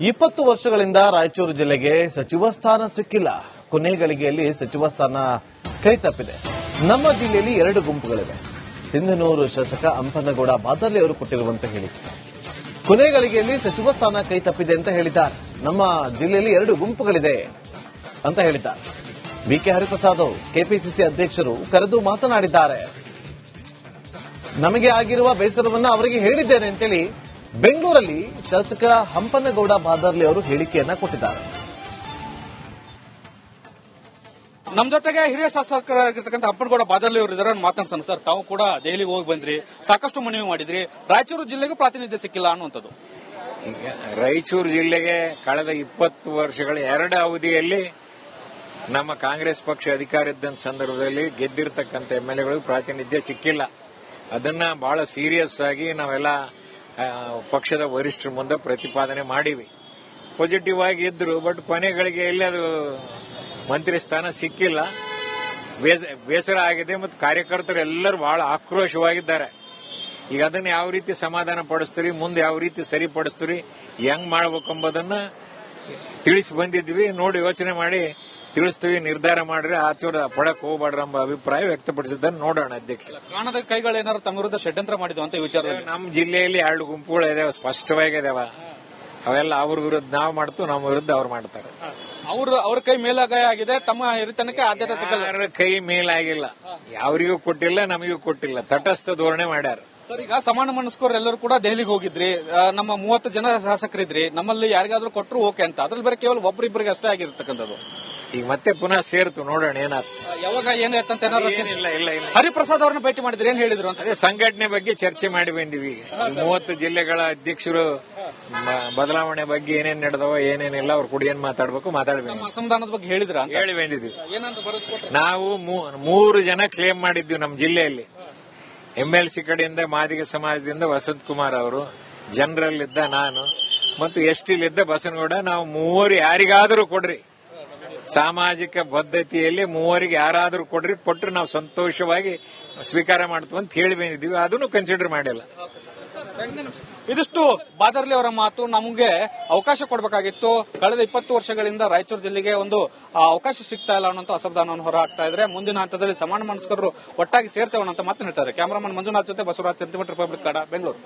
20 ವರ್ಷಗಳಿಂದ ರಾಯಚೂರು ಜಿಲ್ಲೆಗೆ ಸಚಿವ ಸ್ಥಾನ ಸಿಕ್ಕಿಲ್ಲ. ಕೊನೆ ಗಳಿಗೆಯಲ್ಲಿ ಸಚಿವ ಸ್ಥಾನ ಕೈ ತಪ್ಪಿದೆ. ನಮ್ಮ ಜಿಲ್ಲೆಯಲ್ಲಿ 2 ಗುಂಪುಗಳಿವೆ. ಸಿಂಧನೂರು ಶಾಸಕ ಹಂಪನಗೌಡ ಬಾದರ್ಲಿ ಅವರು ಕೊಟ್ಟಿರುವಂತ ಹೇಳಿಕೆ. ಕೊನೆ ಗಳಿಗೆಯಲ್ಲಿ ಸಚಿವ ಸ್ಥಾನ ಕೈ ತಪ್ಪಿದೆ ಅಂತ ಹೇಳಿದ್ದಾರೆ. ನಮ್ಮ ಜಿಲ್ಲೆಯಲ್ಲಿ 2 ಗುಂಪುಗಳಿದೆ ಅಂತ ಹೇಳಿದ್ದಾರೆ. ಬಿಕೆ ಹರಿಪ್ರಸಾದ್ ಅವರು ಕೆಪಿಸಿಸಿ ಅಧ್ಯಕ್ಷರು ಕರೆದು ಮಾತನಾಡಿದ್ದಾರೆ. ನಮಗೆ ಆಗಿರುವ ಬೇಸರವನ್ನ ಅವರಿಗೆ ಹೇಳಿದ್ದೇನೆ ಅಂತೇಳಿ ಬೆಂಗಳೂರಲ್ಲಿ ಶಾಸಕ ಹಂಪನಗೌಡ ಬಾದರ್ಲಿ ಅವರು ಹೇಳಿಕೆಯನ್ನ ಕೊಟ್ಟಿದ್ದಾರೆ. ನಮ್ಮ ಜೊತೆಗೆ ಹಿರಿಯ ಶಾಸಕರಾಗಿರ್ತಕ್ಕಂಥ ಹಂಪನಗೌಡ ಬಾದರ್ಲಿ ಅವರು ಇದ್ದಾರೆ. ಮಾತನಾಡ್ಸೋಣ ಸರ್, ತಾವು ಕೂಡ ದೆಹಲಿಗೆ ಹೋಗಿ ಬಂದ್ರಿ, ಸಾಕಷ್ಟು ಮನವಿ ಮಾಡಿದ್ರಿ, ರಾಯಚೂರು ಜಿಲ್ಲೆಗೂ ಪ್ರಾತಿನಿಧ್ಯ ಸಿಕ್ಕಿಲ್ಲ ಅನ್ನುವಂಥದ್ದು. ಈಗ ರಾಯಚೂರು ಜಿಲ್ಲೆಗೆ ಕಳೆದ 20 ವರ್ಷಗಳ 2 ಅವಧಿಯಲ್ಲಿ ನಮ್ಮ ಕಾಂಗ್ರೆಸ್ ಪಕ್ಷ ಅಧಿಕಾರ ಇದ್ದಂತ ಸಂದರ್ಭದಲ್ಲಿ ಗೆದ್ದಿರ್ತಕ್ಕಂಥ ಎಂಎಲ್ಎಗಳಿಗೆ ಪ್ರಾತಿನಿಧ್ಯ ಸಿಕ್ಕಿಲ್ಲ. ಅದನ್ನ ಬಹಳ ಸೀರಿಯಸ್ ಆಗಿ ನಾವೆಲ್ಲ ಪಕ್ಷದ ವರಿಷ್ಠರ ಮುಂದೆ ಪ್ರತಿಪಾದನೆ ಮಾಡಿವಿ. ಪಾಸಿಟಿವ್ ಆಗಿ ಇದ್ರು, ಬಟ್ ಕೊನೆಗಳಿಗೆ ಎಲ್ಲಿ ಅದು ಮಂತ್ರಿ ಸ್ಥಾನ ಸಿಕ್ಕಿಲ್ಲ. ಬೇಸರ ಆಗಿದೆ ಮತ್ತು ಕಾರ್ಯಕರ್ತರು ಎಲ್ಲರೂ ಬಹಳ ಆಕ್ರೋಶವಾಗಿದ್ದಾರೆ. ಈಗ ಅದನ್ನ ಯಾವ ರೀತಿ ಸಮಾಧಾನ ಪಡಿಸ್ತೀರಿ, ಮುಂದೆ ಯಾವ ರೀತಿ ಸರಿಪಡಿಸ್ತೀರಿ, ಹೆಂಗ್ ಮಾಡ್ಬೇಕೆಂಬುದನ್ನ ತಿಳಿಸಿ ಬಂದಿದ್ವಿ. ನೋಡಿ ಯೋಚನೆ ಮಾಡಿ ತಿಳಿಸ್ತೀವಿ, ನಿರ್ಧಾರ ಮಾಡ್ರಿ, ಆಚೂರ ಪಡಕ್ ಹೋಗ್ಬೇಡ್ರ ಎಂಬ ಅಭಿಪ್ರಾಯ ವ್ಯಕ್ತಪಡಿಸಿದ್ದನ್ನು ನೋಡೋಣ. ಅಧ್ಯಕ್ಷ, ಕಾಣದ ಕೈಗಳೇನಾದ್ರು ತಮ್ಮ ವಿರುದ್ಧ ಷಡ್ಯಂತ್ರ ಮಾಡಿದ್ವು ಅಂತ ವಿಚಾರದಲ್ಲಿ ನಮ್ಮ ಜಿಲ್ಲೆಯಲ್ಲಿ 2 ಗುಂಪುಗಳು ಇದಾವೆ, ಸ್ಪಷ್ಟವಾಗಿದಾವ. ಅವೆಲ್ಲ ಅವ್ರ ವಿರುದ್ಧ ನಾವು ಮಾಡ್ತೀವಿ, ನಮ್ಮ ವಿರುದ್ಧ ಅವ್ರು ಮಾಡ್ತಾರೆ. ಅವ್ರ ಕೈ ಮೇಲಾಗಾಯ ಆಗಿದೆ, ತಮ್ಮ ಹಿರಿತನಕ್ಕೆ ಆದ್ಯತೆ ಸಿಗಲ್ಲ. ಯಾರ ಕೈ ಮೇಲಾಗಿಲ್ಲ, ಯಾರಿಗೂ ಕೊಟ್ಟಿಲ್ಲ, ನಮಗೂ ಕೊಟ್ಟಿಲ್ಲ, ತಟಸ್ಥ ಧೋರಣೆ ಮಾಡ್ಯಾರ. ಸರ್, ಈಗ ಸಮಾನ ಮನಸ್ಕರು ಎಲ್ಲರೂ ಕೂಡ ದೆಹಲಿಗೆ ಹೋಗಿದ್ರಿ, ನಮ್ಮ 30 ಜನ ಶಾಸಕರಿದ್ರಿ, ನಮ್ಮಲ್ಲಿ ಯಾರಿಗಾದ್ರೂ ಕೊಟ್ಟರು ಓಕೆ ಅಂತ. ಅದ್ರಲ್ಲಿ ಬೇರೆ ಕೇವಲ ಒಬ್ಬರಿಬ್ಬರಿಗೆ ಅಷ್ಟೇ ಆಗಿರ್ತಕ್ಕಂಥದ್ದು. ಈಗ ಮತ್ತೆ ಪುನಃ ಸೇರ್ತು, ನೋಡೋಣ ಏನಾಯ್ತು, ಯಾವಾಗ ಏನಾಯ್ತಂತ. ಇಲ್ಲ. ಹರಿಪ್ರಸಾದ್ ಅವ್ರನ್ನ ಭೇಟಿ ಮಾಡಿದ್ರಿ, ಏನ್ ಹೇಳಿದ್ರು ಅಂತ. ಅದೇ ಸಂಘಟನೆ ಬಗ್ಗೆ ಚರ್ಚೆ ಮಾಡಿ ಬಂದಿವಿ. 30 ಜಿಲ್ಲೆಗಳ ಅಧ್ಯಕ್ಷರು ಬದಲಾವಣೆ ಬಗ್ಗೆ ಏನೇನ್ ನಡೆದವ ಏನೇನಿಲ್ಲ, ಅವ್ರ ಕೂಡ ಏನ್ ಮಾತಾಡ್ಬೇಕು ಮಾತಾಡ್ಬೇಕು, ಅಸಮಾಧಾನದ ಬಗ್ಗೆ ಹೇಳಿದ್ರ ಅಂತ ಹೇಳಿ ಬಂದಿದ್ವಿ. ಏನಂತ ಭರವಸೆ ನಾವು 3 ಜನ ಕ್ಲೇಮ್ ಮಾಡಿದ್ವಿ ನಮ್ಮ ಜಿಲ್ಲೆಯಲ್ಲಿ. ಎಂಎಲ್ಸಿ ಕಡೆಯಿಂದ ಮಾದಿಗ ಸಮಾಜದಿಂದ ವಸಂತ್ ಕುಮಾರ್ ಅವರು, ಜನರಲ್ ಇದ್ದ ನಾನು ಮತ್ತು ಎಸ್ಟಿಲಿದ್ದ ಬಸನಗೌಡ. ನಾವು 3 ಯಾರಿಗಾದರೂ ಕೊಡ್ರಿ, ಸಾಮಾಜಿಕ ಬದ್ಧತೆಯಲ್ಲಿ 3ರಿಗೆ ಯಾರಾದರೂ ಕೊಡ್ರಿ, ಕೊಟ್ಟರೆ ನಾವು ಸಂತೋಷವಾಗಿ ಸ್ವೀಕಾರ ಮಾಡ್ತೀವಿ ಅಂತ ಹೇಳಿ ಬಂದಿದ್ದೀವಿ. ಅದನ್ನು ಕನ್ಸಿಡರ್ ಮಾಡಿಲ್ಲ. ಇದಿಷ್ಟು ಬಾದರ್ಲಿ ಅವರ ಮಾತು. ನಮಗೆ ಅವಕಾಶ ಕೊಡಬೇಕಾಗಿತ್ತು. ಕಳೆದ 20 ವರ್ಷಗಳಿಂದ ರಾಯಚೂರು ಜಿಲ್ಲೆಗೆ ಒಂದು ಅವಕಾಶ ಸಿಗ್ತಾ ಇಲ್ಲ ಅನ್ನೋ ಅಸಮಾಧಾನವನ್ನು ಹೊರ ಹಾಕ್ತಾ ಇದ್ರೆ, ಮುಂದಿನ ಹಂತದಲ್ಲಿ ಸಮಾನ ಮನಸ್ಕರರು ಒಟ್ಟಾಗಿ ಸೇರ್ತೇವೆ ಅಂತ ಮಾತನಾಡ್ತಾರೆ. ಕ್ಯಾಮರಾಮನ್ ಮಂಜುನಾಥ್ ಜೊತೆ ಬಸವರಾಜ್, ಸೆಂಟಿಮೀಟರ್ ರಿಪಬ್ಲಿಕ್ ಕನ್ನಡ, ಬೆಂಗಳೂರು.